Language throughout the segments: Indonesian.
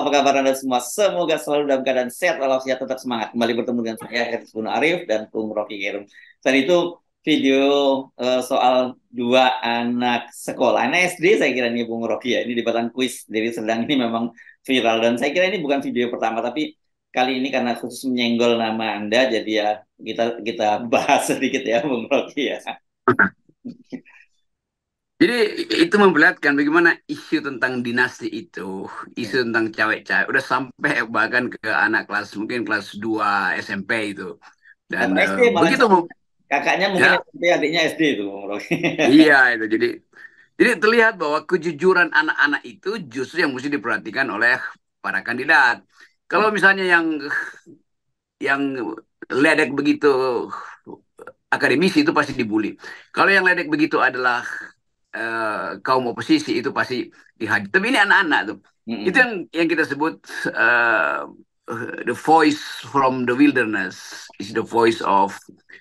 apa kabar Anda semua? Semoga selalu dalam keadaan sehat walafiat, tetap semangat. Kembali bertemu dengan saya, Hafiz Bun Arif dan Bung Rocky Gerung. Dan itu video soal dua anak sekolah. Anak SD saya kira ini Bung Rocky ya. Ini debatang kuis, jadi sedang ini memang viral. Dan saya kira ini bukan video pertama, tapi kali ini karena khusus menyenggol nama Anda, jadi ya kita bahas sedikit ya Bung Rocky ya. Jadi itu memperlihatkan bagaimana isu tentang dinasti itu, isu Ya. tentang cewek-cewek, udah sampai bahkan ke anak kelas mungkin kelas 2 SMP itu. Atau Dan SD malah begitu kakaknya mungkin ya, SMP, adiknya SD itu Bung Rocky. iya itu. Jadi terlihat bahwa kejujuran anak-anak itu justru yang mesti diperhatikan oleh para kandidat. Kalau misalnya yang ledek begitu akademisi itu pasti dibully. Kalau yang ledek begitu adalah kaum oposisi itu pasti dihadir. Tapi ini anak-anak tuh. Itu Mm-mm. yang kita sebut uh, the voice from the wilderness is the voice of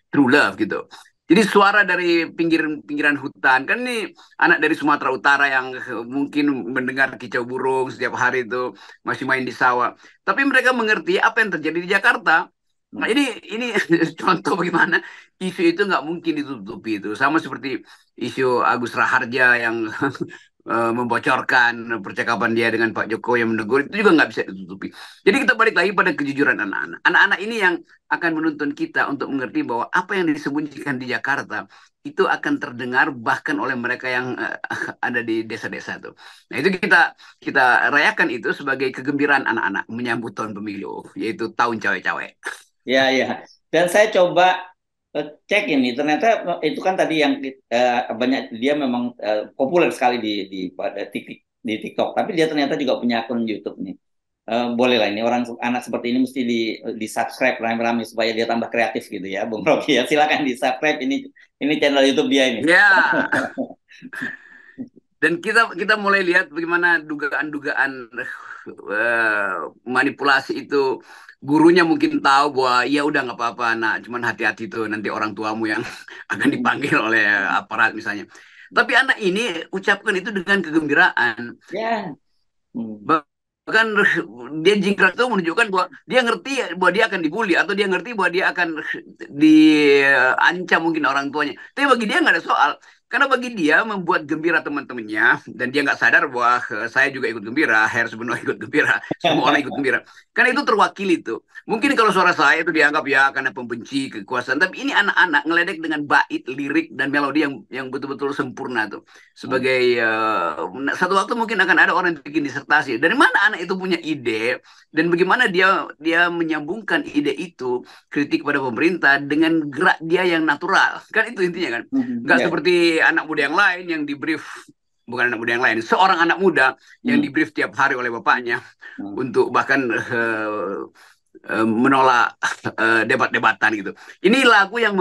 true love gitu. Jadi suara dari pinggiran hutan kan ini anak dari Sumatera Utara yang mungkin mendengar kicau burung setiap hari itu masih main di sawah. Tapi mereka mengerti apa yang terjadi di Jakarta. Nah, Mm. ini contoh bagaimana isu itu nggak mungkin ditutupi itu. Sama seperti isu Agus Raharja yang membocorkan percakapan dia dengan Pak Jokowi yang menegur itu juga nggak bisa ditutupi. Jadi kita balik lagi pada kejujuran anak-anak. Anak-anak ini yang akan menuntun kita untuk mengerti bahwa apa yang disembunyikan di Jakarta itu akan terdengar bahkan oleh mereka yang ada di desa-desa itu. Nah itu kita kita rayakan itu sebagai kegembiraan anak-anak menyambut tahun pemilu, yaitu tahun cawe-cawe. Ya, ya. Dan saya coba cek ini, ternyata itu kan tadi yang banyak dia memang populer sekali pada di TikTok, tapi dia ternyata juga punya akun YouTube nih. Boleh lah ini orang anak seperti ini mesti di subscribe rame-rame supaya dia tambah kreatif gitu ya, Bung Rocky ya. Silakan di subscribe ini channel YouTube dia ini. Ya, dan kita kita mulai lihat bagaimana dugaan-dugaan eh, manipulasi itu gurunya mungkin tahu bahwa ya udah nggak apa-apa nak cuman hati-hati tuh nanti orang tuamu yang akan dipanggil oleh aparat misalnya, tapi anak ini ucapkan itu dengan kegembiraan. Ya. Hmm. Bahkan dia jingkrak itu menunjukkan bahwa dia ngerti bahwa dia akan dibully atau dia ngerti bahwa dia akan diancam mungkin orang tuanya. Tapi bagi dia nggak ada soal. Karena bagi dia membuat gembira teman-temannya dan dia nggak sadar bahwa saya juga ikut gembira, Her sebenarnya ikut gembira, semua orang ikut gembira. Karena itu terwakili tuh. Mungkin kalau suara saya itu dianggap ya karena pembenci kekuasaan, tapi ini anak-anak ngeledek dengan bait, lirik dan melodi yang betul-betul sempurna tuh. Sebagai satu waktu mungkin akan ada orang yang bikin disertasi. Dari mana anak itu punya ide dan bagaimana dia dia menyambungkan ide itu kritik pada pemerintah dengan gerak dia yang natural. Kan itu intinya kan. Nggak Ya. seperti anak muda yang lain yang di brief, bukan anak muda yang lain, seorang anak muda yang Hmm. di brief tiap hari oleh bapaknya Hmm. untuk bahkan menolak debat-debatan gitu. Ini lagu yang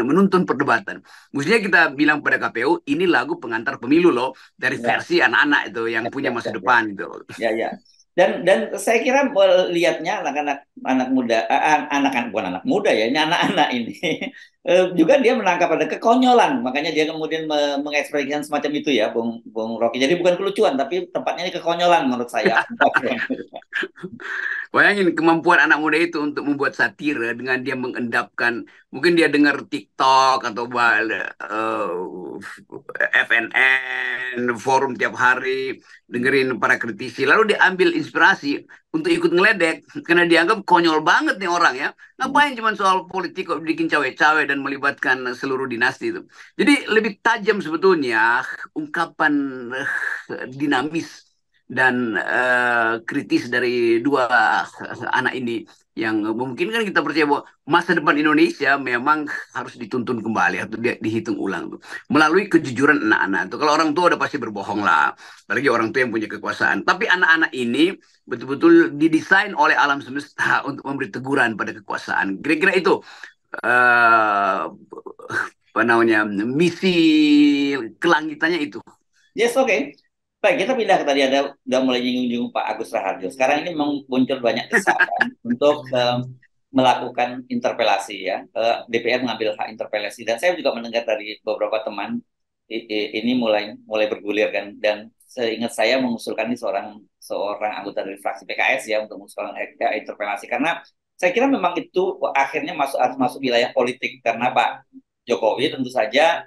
menuntun perdebatan. Mestinya kita bilang pada KPU, ini lagu pengantar pemilu loh, dari Ya. versi anak-anak itu yang Ya, punya masa ya, ya. depan gitu. Ya, ya. Dan saya kira melihatnya anak-anak anak muda, anak bukan anak muda ya, ini anak-anak ini juga dia menangkap ada kekonyolan, makanya dia kemudian mengekspresikan semacam itu ya, Bung Rocky. Jadi bukan kelucuan, tapi tempatnya ini kekonyolan menurut saya. Bayangin kemampuan anak muda itu untuk membuat satire dengan dia mengendapkan, mungkin dia dengar TikTok atau FNN, forum tiap hari, dengerin para kritisi, lalu diambil inspirasi untuk ikut ngeledek, karena dianggap konyol banget nih orang ya. Ngapain cuma soal politik kok bikin cawe-cawe dan melibatkan seluruh dinasti itu. Jadi lebih tajam sebetulnya ungkapan dinamis dan kritis dari dua anak ini yang memungkinkan kita percaya bahwa masa depan Indonesia memang harus dituntun kembali atau dihitung ulang tuh melalui kejujuran anak-anak tuh. Kalau orang tua udah pasti berbohong lah, apalagi orang tua yang punya kekuasaan. Tapi anak-anak ini betul-betul didesain oleh alam semesta untuk memberi teguran pada kekuasaan. Kira-kira itu apa namanya misi kelangitannya itu. Yes, oke. Baik, kita pindah ke tadi ada udah mulai nyinggung-nyinggung Pak Agus Raharjo. Sekarang ini memang muncul banyak desakan untuk melakukan interpelasi ya. DPR mengambil hak interpelasi dan saya juga mendengar dari beberapa teman ini mulai mulai bergulir kan dan seingat saya mengusulkan ini seorang seorang anggota dari fraksi PKS ya untuk mengusulkan interpelasi, karena saya kira memang itu akhirnya harus masuk wilayah politik, karena Pak Jokowi tentu saja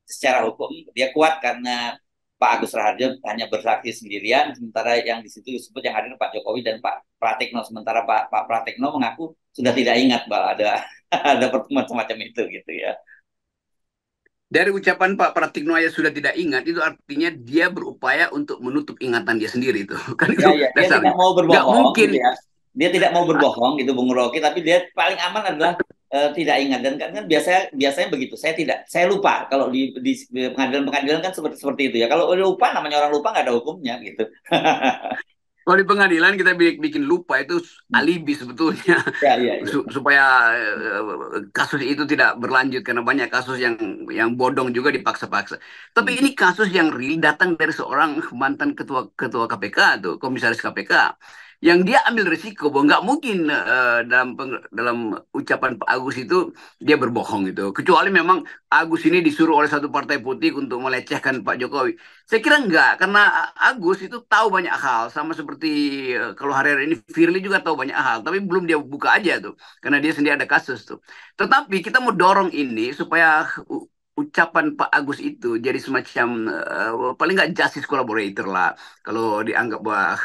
secara hukum dia kuat karena Pak Agus Raharjo hanya bersaksi sendirian, sementara yang di situ disebut yang hadir Pak Jokowi dan Pak Pratikno, sementara Pak Pratikno mengaku sudah tidak ingat bahwa ada ada pertemuan semacam itu gitu ya. Dari ucapan Pak Pratikno aja sudah tidak ingat, itu artinya dia berupaya untuk menutup ingatan dia sendiri itu. Kan Ya, itu ya, dia tidak dasarnya. mau Nggak berbohong mungkin. gitu ya. Dia tidak mau berbohong gitu Bung Rocky, tapi dia paling aman adalah tidak ingat, dan kan biasanya biasanya begitu. Saya lupa kalau di pengadilan-pengadilan kan seperti seperti itu ya. Kalau lupa, namanya orang lupa nggak ada hukumnya gitu. Kalau di pengadilan kita bikin lupa itu alibi sebetulnya. Ya, ya, ya. Supaya kasus itu tidak berlanjut karena banyak kasus yang bodong juga dipaksa-paksa. Tapi ini kasus yang real datang dari seorang mantan ketua ketua KPK tuh, komisaris KPK, yang dia ambil risiko bahwa nggak mungkin dalam ucapan Pak Agus itu dia berbohong gitu. Kecuali memang Agus ini disuruh oleh satu partai politik untuk melecehkan Pak Jokowi. Saya kira enggak, karena Agus itu tahu banyak hal, sama seperti kalau hari-hari ini Firly juga tahu banyak hal, tapi belum dia buka aja tuh, karena dia sendiri ada kasus tuh. Tetapi kita mau dorong ini supaya ucapan Pak Agus itu jadi semacam paling nggak justice collaborator lah, kalau dianggap bahwa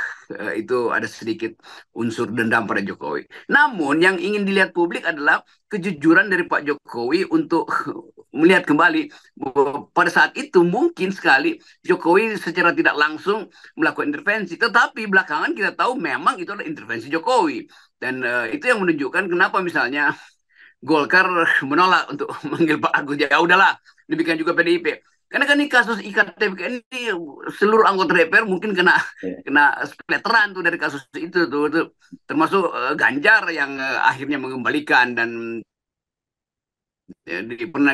itu ada sedikit unsur dendam pada Jokowi. Namun yang ingin dilihat publik adalah kejujuran dari Pak Jokowi untuk melihat kembali bahwa pada saat itu mungkin sekali Jokowi secara tidak langsung melakukan intervensi, tetapi belakangan kita tahu memang itu adalah intervensi Jokowi, dan itu yang menunjukkan kenapa misalnya Golkar menolak untuk manggil Pak Agus. Ya udahlah, demikian juga PDIP. Karena kan ini kasus IKTP ini seluruh anggota DPR mungkin kena Ya. kena splatteran tuh dari kasus itu, termasuk Ganjar yang akhirnya mengembalikan, dan pernah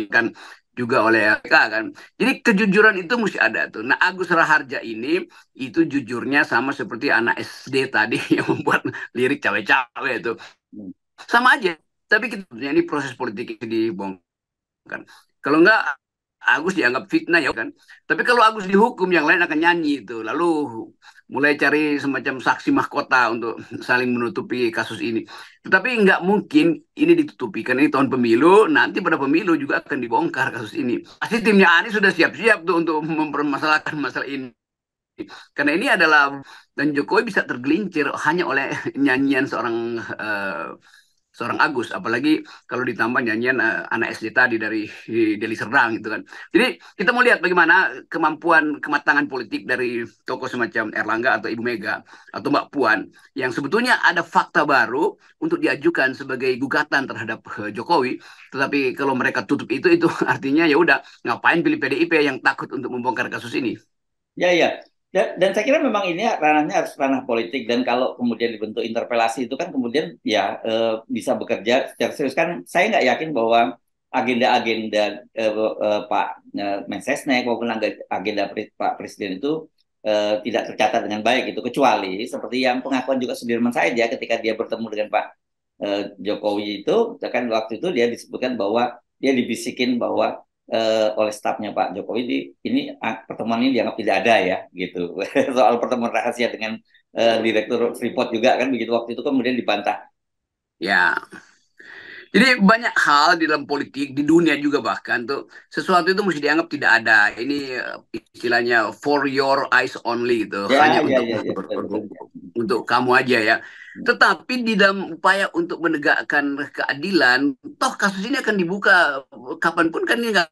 kan juga oleh LK kan. Jadi kejujuran itu mesti ada tuh. Nah, Agus Raharja ini itu jujurnya sama seperti anak SD tadi yang membuat lirik cawe-cawe itu. Sama aja. Tapi kita ini proses politik dibongkar. Kalau enggak Agus dianggap fitnah ya kan. Tapi kalau Agus dihukum, yang lain akan nyanyi itu. Lalu mulai cari semacam saksi mahkota untuk saling menutupi kasus ini. Tetapi nggak mungkin ini ditutupi, karena ini tahun pemilu. Nanti pada pemilu juga akan dibongkar kasus ini. Pasti timnya Anies sudah siap-siap tuh untuk mempermasalahkan masalah ini. Karena ini adalah, dan Jokowi bisa tergelincir hanya oleh nyanyian seorang Agus, apalagi kalau ditambah nyanyian anak SD tadi dari Deli Serdang gitu kan. Jadi kita mau lihat bagaimana kemampuan kematangan politik dari tokoh semacam Erlangga atau Ibu Mega atau Mbak Puan, yang sebetulnya ada fakta baru untuk diajukan sebagai gugatan terhadap Jokowi. Tetapi kalau mereka tutup itu artinya ya udah, ngapain pilih PDIP yang takut untuk membongkar kasus ini. Ya, ya. Dan saya kira memang ini ranahnya harus ranah politik, dan kalau kemudian dibentuk interpelasi itu kan kemudian ya bisa bekerja secara serius, kan saya nggak yakin bahwa agenda-agenda Pak Mensesnek maupun agenda Pak Presiden itu tidak tercatat dengan baik itu, kecuali seperti yang pengakuan juga Sudirman Said ya, ketika dia bertemu dengan Pak Jokowi itu kan waktu itu dia disebutkan bahwa dia dibisikin bahwa oleh stafnya Pak Jokowi ini pertemuan ini dianggap tidak ada ya gitu. Soal pertemuan rahasia dengan Direktur Freeport juga kan begitu, waktu itu kemudian dibantah. Ya, jadi banyak hal di dalam politik, di dunia juga bahkan tuh, sesuatu itu mesti dianggap tidak ada. Ini istilahnya for your eyes only gitu, Ya, hanya ya, ya, ya, betul, betul. untuk kamu aja ya. Tetapi di dalam upaya untuk menegakkan keadilan, toh kasus ini akan dibuka kapanpun, kan ini nggak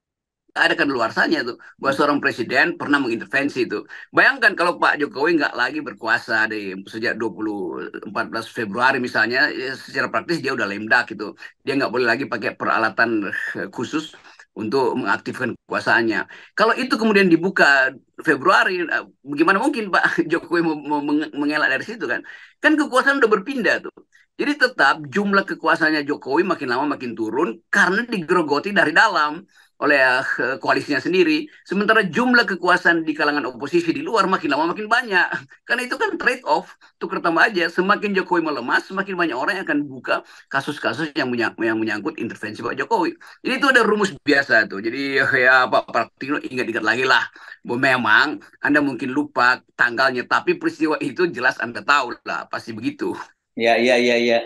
ada kan luarsanya tuh bahwa seorang presiden pernah mengintervensi itu. Bayangkan kalau Pak Jokowi nggak lagi berkuasa sejak 14 Februari misalnya, ya secara praktis dia udah lemdak gitu. Dia nggak boleh lagi pakai peralatan khusus untuk mengaktifkan kekuasaannya. Kalau itu kemudian dibuka Februari, bagaimana mungkin Pak Jokowi mau mengelak dari situ kan? Kan kekuasaan udah berpindah tuh. Jadi tetap jumlah kekuasaannya Jokowi makin lama makin turun karena digerogoti dari dalam oleh koalisinya sendiri. Sementara jumlah kekuasaan di kalangan oposisi di luar makin lama makin banyak. Karena itu kan trade off, tukar tambah aja. Semakin Jokowi melemah, semakin banyak orang yang akan buka kasus-kasus yang menyangkut intervensi Pak Jokowi. Jadi itu ada rumus biasa tuh. Jadi ya Pak Pratikno ingat-ingat lagi lah. Bahwa memang Anda mungkin lupa tanggalnya, tapi peristiwa itu jelas Anda tahu lah, pasti begitu. Ya, ya, ya, ya.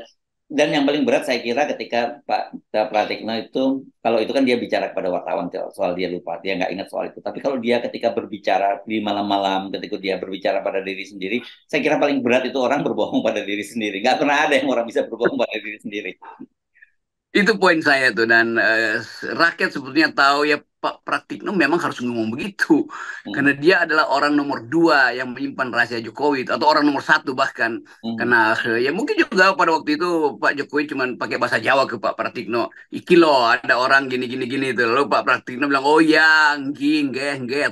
Dan yang paling berat saya kira ketika Pak Pratikno itu, kalau itu kan dia bicara kepada wartawan soal dia lupa, dia nggak ingat soal itu. Tapi kalau dia ketika berbicara di malam-malam, ketika dia berbicara pada diri sendiri, saya kira paling berat itu orang berbohong pada diri sendiri. Nggak pernah ada yang orang bisa berbohong pada diri sendiri. Itu poin saya tuh dan rakyat sebetulnya tahu ya Pak Pratikno memang harus ngomong begitu karena Hmm, dia adalah orang nomor dua yang menyimpan rahasia Jokowi atau orang nomor satu bahkan hmm. karena ya mungkin juga pada waktu itu Pak Jokowi cuma pakai bahasa Jawa ke Pak Pratikno iki loh ada orang gini gini gini itu lalu Pak Pratikno bilang oh ya nggih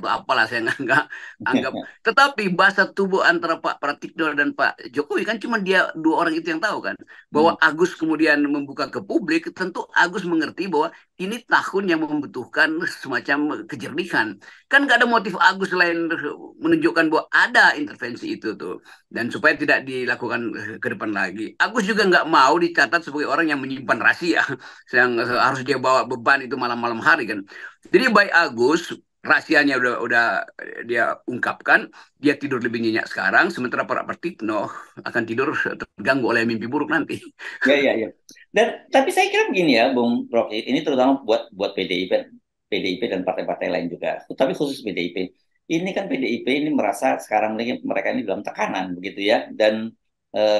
atau apalah saya nggak anggap tetapi bahasa tubuh antara Pak Pratikno dan Pak Jokowi kan cuma dia dua orang itu yang tahu kan bahwa Hmm. Agus kemudian membuka ke publik, tentu Agus mengerti bahwa ini tahun yang membutuhkan semacam kejernihan. Kan nggak ada motif Agus selain menunjukkan bahwa ada intervensi itu tuh. Dan supaya tidak dilakukan ke depan lagi. Agus juga nggak mau dicatat sebagai orang yang menyimpan rahasia. Yang harus dia bawa beban itu malam-malam hari kan. Jadi baik Agus, rahasianya udah dia ungkapkan, dia tidur lebih nyenyak sekarang, sementara para Pratikno akan tidur terganggu oleh mimpi buruk nanti. Ya, ya, ya. Dan tapi saya kira begini ya, Bung Rocky, ini terutama buat buat PDIP dan partai-partai lain juga. Tapi khusus PDIP. Ini kan PDIP ini merasa sekarang ini mereka ini dalam tekanan begitu ya. Dan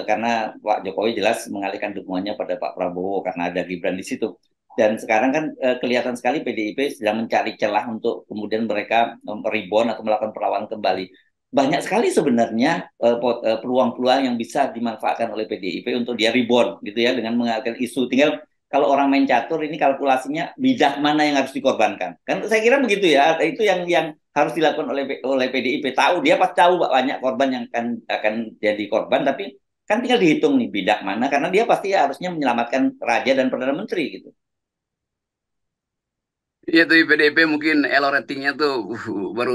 karena Pak Jokowi jelas mengalihkan dukungannya pada Pak Prabowo karena ada Gibran di situ. Dan sekarang kan kelihatan sekali PDIP sedang mencari celah untuk kemudian mereka rebound atau melakukan perlawanan kembali banyak sekali sebenarnya peluang-peluang yang bisa dimanfaatkan oleh PDIP untuk dia rebound gitu ya dengan mengalihkan isu. Tinggal kalau orang main catur ini kalkulasinya bidak mana yang harus dikorbankan. Kan saya kira begitu ya. Itu yang harus dilakukan oleh PDIP. Tahu dia pasti tahu banyak korban yang akan jadi korban tapi kan tinggal dihitung nih bidak mana karena dia pasti harusnya menyelamatkan raja dan perdana menteri gitu. Iya tuh PDIP mungkin elo ratingnya tuh baru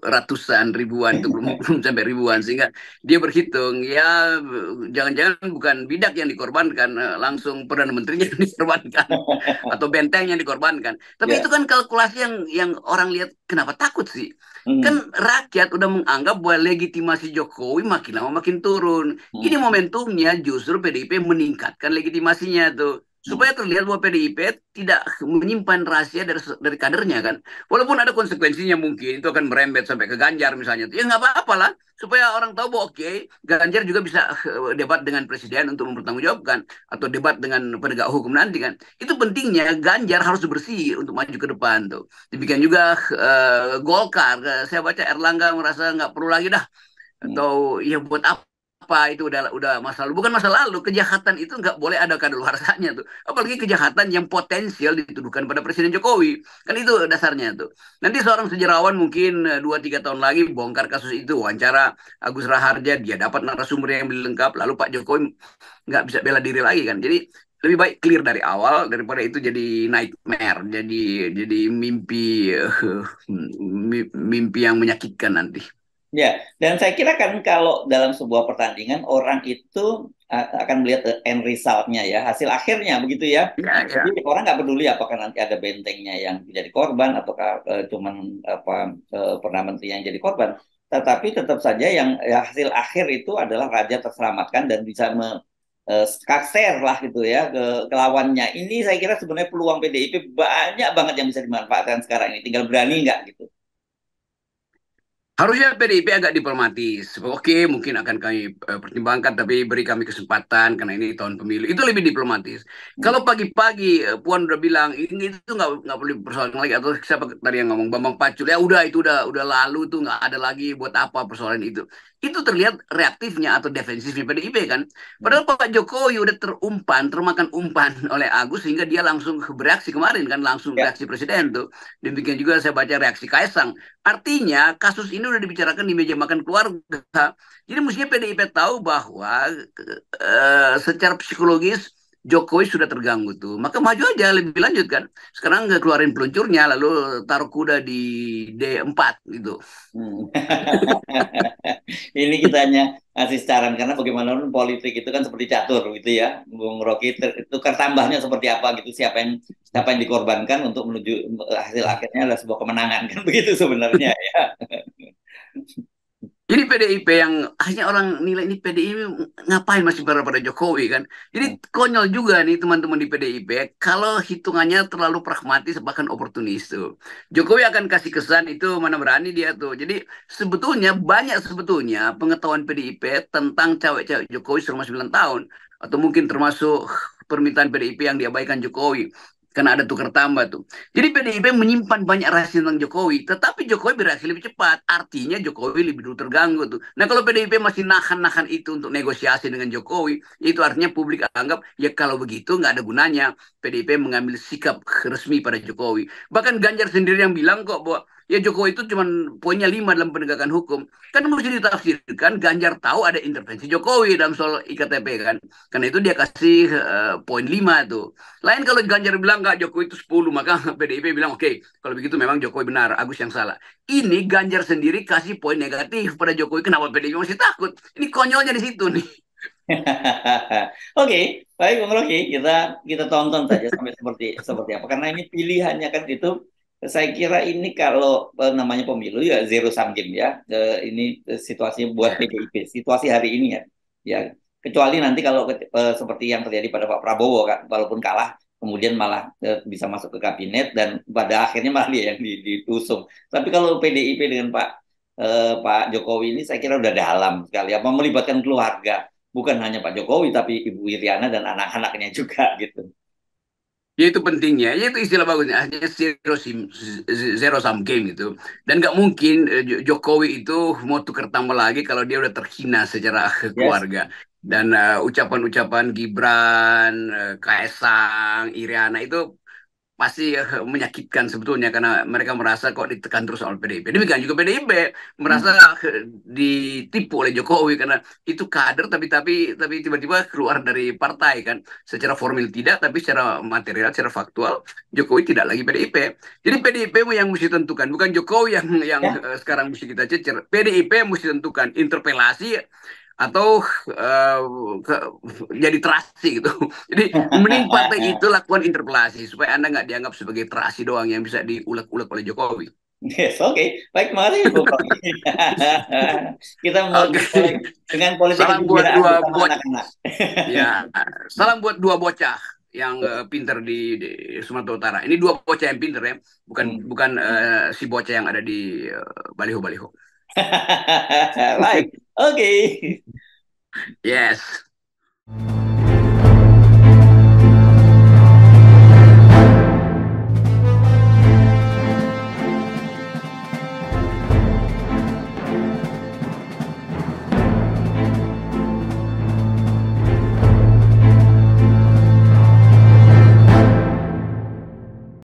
ratusan ribuan itu belum belum sampai ribuan sehingga dia berhitung ya jangan-jangan bukan bidak yang dikorbankan langsung perdana menterinya yang dikorbankan atau benteng yang dikorbankan. Tapi itu Ya. kan kalkulasi yang orang lihat kenapa takut sih? Kan Hmm. rakyat udah menganggap bahwa legitimasi Jokowi makin lama makin turun. Ini Hmm. momentumnya justru PDIP meningkatkan legitimasinya tuh Hmm. supaya terlihat bahwa PDIP tidak menyimpan rahasia dari kadernya kan. Walaupun ada konsekuensinya mungkin itu akan merembet sampai ke Ganjar misalnya. Ya nggak apa-apa lah supaya orang tahu bahwa oke, Ganjar juga bisa debat dengan presiden untuk mempertanggungjawabkan atau debat dengan penegak hukum nanti kan. Itu pentingnya Ganjar harus bersih untuk maju ke depan tuh. Demikian juga Golkar. Saya baca Erlangga merasa nggak perlu lagi dah Hmm. atau ya buat apa itu udah masa lalu bukan masa lalu kejahatan itu nggak boleh ada kadaluarsanya tuh apalagi kejahatan yang potensial dituduhkan pada Presiden Jokowi kan itu dasarnya tuh nanti seorang sejarawan mungkin 2-3 tahun lagi bongkar kasus itu wawancara Agus Raharja dia dapat narasumber yang lebih lengkap lalu Pak Jokowi nggak bisa bela diri lagi kan jadi lebih baik clear dari awal daripada itu jadi nightmare jadi mimpi mimpi yang menyakitkan nanti. Ya, dan saya kira kan kalau dalam sebuah pertandingan orang itu akan melihat end result-nya ya, hasil akhirnya begitu ya. Ya, Jadi ya. orang nggak peduli apakah nanti ada bentengnya yang jadi korban ataukah cuman apa perdana menteri yang jadi korban. Tetapi tetap saja yang ya, hasil akhir itu adalah raja terselamatkan dan bisa skakser lah gitu ya ke lawannya. Ini saya kira sebenarnya peluang PDIP banyak banget yang bisa dimanfaatkan sekarang ini. Tinggal berani nggak gitu. Harusnya PDIP agak diplomatis. Oke, mungkin akan kami pertimbangkan, tapi beri kami kesempatan karena ini tahun pemilu. Itu lebih diplomatis. Hmm. Kalau pagi-pagi Puan udah bilang ini itu nggak perlu persoalan lagi atau siapa tadi yang ngomong Bambang Pacul ya udah itu udah lalu tuh nggak ada lagi buat apa persoalan itu. Itu terlihat reaktifnya atau defensifnya PDIP kan. Hmm. Padahal Pak Jokowi udah termakan umpan oleh Agus sehingga dia langsung bereaksi kemarin kan langsung Ya. reaksi presiden tuh. Demikian juga saya baca reaksi Kaisang. Artinya kasus ini udah dibicarakan di meja makan keluarga. Jadi mestinya PDIP tahu bahwa secara psikologis Jokowi sudah terganggu tuh, maka maju aja lebih lanjut kan. Sekarang nggak keluarin peluncurnya, lalu taruh kuda di D4 gitu. Hmm. Ini kita hanya ngasih saran karena bagaimanapun politik itu kan seperti catur gitu ya, Bung Rocky. Tukar tambahnya seperti apa gitu, siapa yang dikorbankan untuk menuju hasil akhirnya adalah sebuah kemenangan kan begitu sebenarnya ya. Jadi PDIP yang hanya orang nilai ini PDIP ngapain masih pada Jokowi kan. Jadi konyol juga nih teman-teman di PDIP kalau hitungannya terlalu pragmatis bahkan oportunis tuh. Jokowi akan kasih kesan itu mana berani dia tuh. Jadi sebetulnya banyak sebetulnya pengetahuan PDIP tentang cewek-cewek Jokowi selama 9 tahun. Atau mungkin termasuk permintaan PDIP yang diabaikan Jokowi. Karena ada tukar tambah tuh. Jadi PDIP menyimpan banyak rahasia tentang Jokowi, tetapi Jokowi bereaksi lebih cepat. Artinya Jokowi lebih dulu terganggu tuh. Nah kalau PDIP masih nahan-nahan itu untuk negosiasi dengan Jokowi, itu artinya publik anggap ya kalau begitu nggak ada gunanya PDIP mengambil sikap resmi pada Jokowi. Bahkan Ganjar sendiri yang bilang kok bahwa ya Jokowi itu cuma poinnya 5 dalam penegakan hukum. Kan mesti ditafsirkan Ganjar tahu ada intervensi Jokowi dalam soal IKTP kan. Karena itu dia kasih poin 5 tuh. Lain kalau Ganjar bilang nggak Jokowi itu 10, maka PDIP bilang oke, kalau begitu memang Jokowi benar, Agus yang salah. Ini Ganjar sendiri kasih poin negatif pada Jokowi, kenapa PDIP masih takut? Ini konyolnya di situ nih. Oke, baik Bung Rocky, kita kita tonton saja sampai seperti seperti apa. Karena ini pilihannya kan itu, saya kira ini kalau namanya pemilu ya zero sum game ya. Ini situasinya buat Ya. PDIP, situasi hari ini ya. Ya, kecuali nanti kalau seperti yang terjadi pada Pak Prabowo kan, walaupun kalah kemudian malah bisa masuk ke kabinet dan pada akhirnya malah dia yang diusung. Tapi kalau PDIP dengan Pak Jokowi ini saya kira udah dalam sekali, apa melibatkan keluarga, bukan hanya Pak Jokowi tapi Ibu Iriana dan anak-anaknya juga gitu. Ya itu pentingnya, ya itu istilah bagusnya, hanya zero sum game gitu. Dan nggak mungkin Jokowi itu mau tukar tambah lagi kalau dia udah terhina secara Yes. keluarga. Dan ucapan-ucapan Gibran, Kaesang, Iriana itu pasti menyakitkan sebetulnya karena mereka merasa kok ditekan terus oleh PDIP. Demikian juga PDIP merasa Hmm. ditipu oleh Jokowi karena itu kader tapi tiba-tiba keluar dari partai kan. Secara formal tidak tapi secara material, secara faktual Jokowi tidak lagi PDIP. Jadi PDIP yang mesti tentukan, bukan Jokowi yang Ya. sekarang mesti kita cecer. PDIP mesti tentukan interpelasi atau uh, ke, jadi terasi gitu. Jadi mending partai itu lakukan interpelasi supaya Anda nggak dianggap sebagai terasi doang yang bisa diulek-ulek oleh Jokowi. Yes, oke. Baik, makasih Bu Rocky. Kita Oke, mulai dengan politik salam buat kegembiraan dua bersama bocah. anak-anak. Ya, salam buat dua bocah yang pinter di Sumatera Utara. Ini dua bocah yang pinter ya, bukan Hmm. bukan si bocah yang ada di baliho-baliho. Baik, oke. Yes.